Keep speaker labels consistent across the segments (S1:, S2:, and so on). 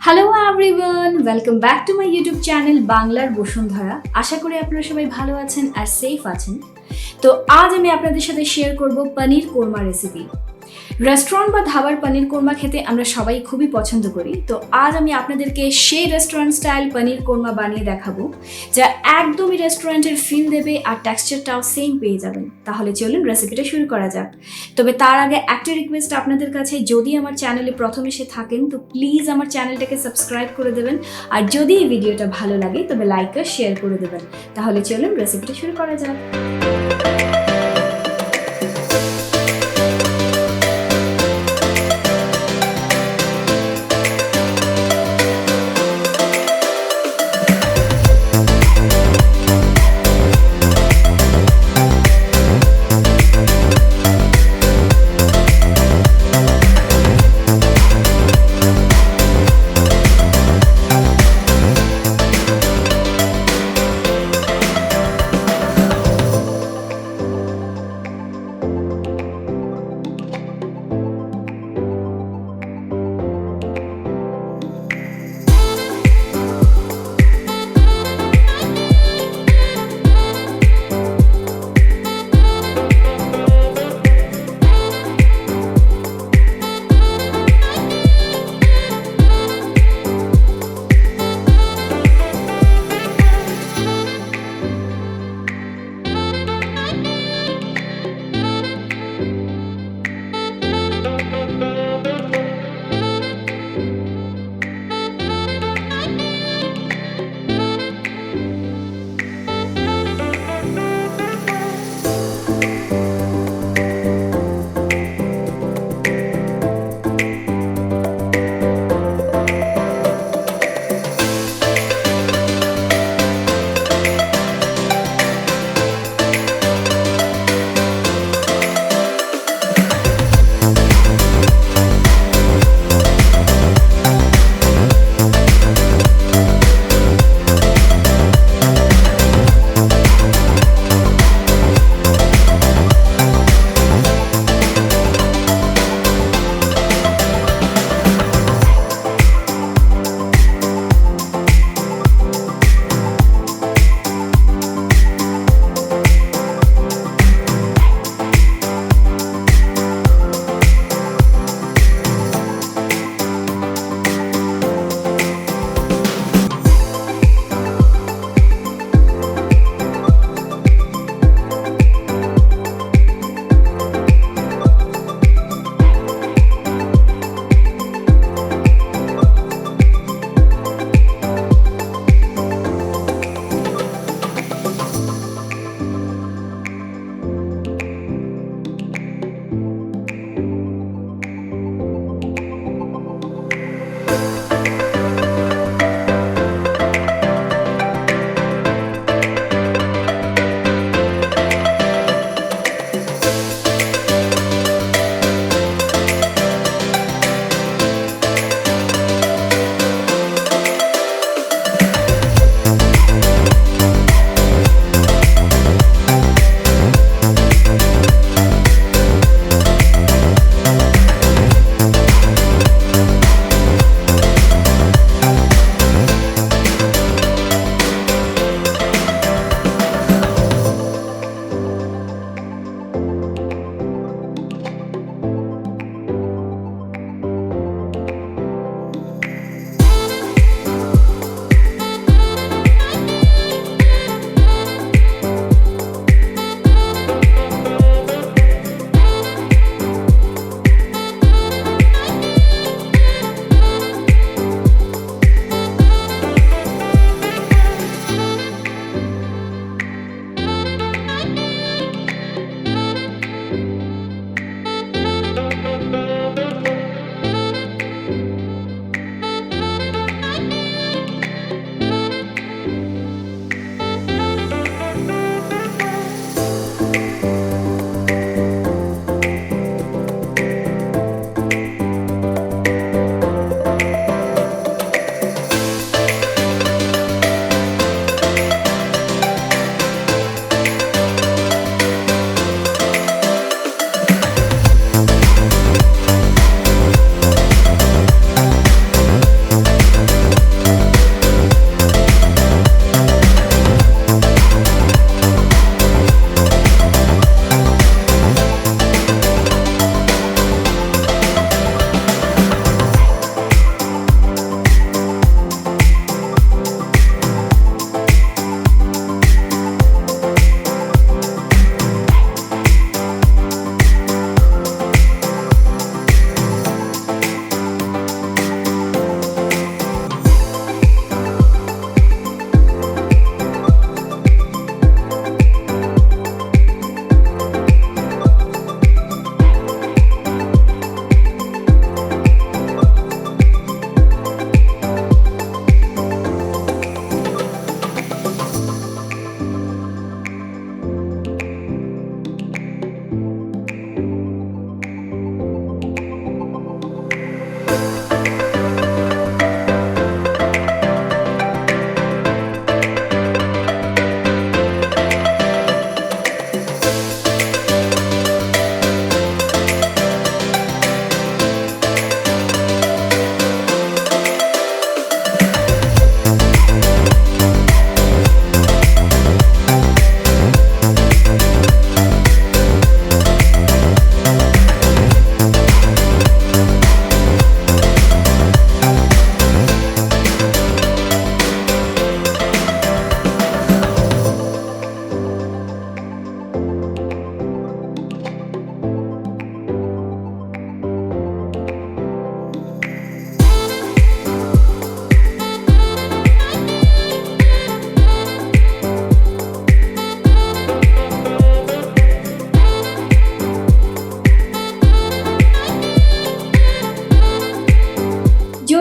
S1: Hello everyone, welcome back to my YouTube channel বাংলার বসুন্ধরা। আশা করি আপনারা সবাই ভালো আছেন আর সেফ আছেন। তো আজ আমি আপনাদের সাথে শেয়ার করব পনির কোরমা রেসিপি। রেস্টুরেন্ট বা ধাবার পনির কোরমা খেতে আমরা সবাই খুবই পছন্দ করি। তো আজ আমি আপনাদেরকে সেই রেস্টুরেন্ট স্টাইল পনির কোরমা বানিয়ে দেখাবো, যা একদমই রেস্টুরেন্টের ফিল দেবে আর টেক্সচারটাও সেম পেয়ে যাবেন। তাহলে চলুন রেসিপিটা শুরু করা যাক। তবে তার আগে একটা রিকোয়েস্ট আপনাদের কাছে, যদি আমার চ্যানেলে প্রথম এসে থাকেন তো প্লিজ আমার চ্যানেলটাকে সাবস্ক্রাইব করে দেবেন, আর যদি এই ভিডিওটা ভালো লাগে তবে লাইক আর শেয়ার করে দেবেন। তাহলে চলুন রেসিপিটা শুরু করা যাক।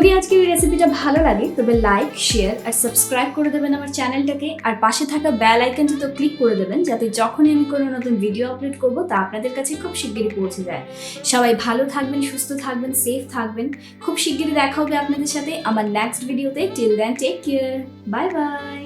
S1: যদি আজকের এই রেসিপিটা ভালো লাগে তবে লাইক, শেয়ার আর সাবস্ক্রাইব করে দেবেন আমার চ্যানেলটাকে, আর পাশে থাকা বেল আইকনটি তো ক্লিক করে দেবেন যাতে যখনই আমি কোনো নতুন ভিডিও আপলোড করব তা আপনাদের কাছে খুব শিগগিরই পৌঁছে যায়। সবাই ভালো থাকবেন, সুস্থ থাকবেন, সেফ থাকবেন। খুব শিগগিরই দেখা হবে আপনাদের সাথে আমার নেক্সট ভিডিওতে। Till then take care, bye by.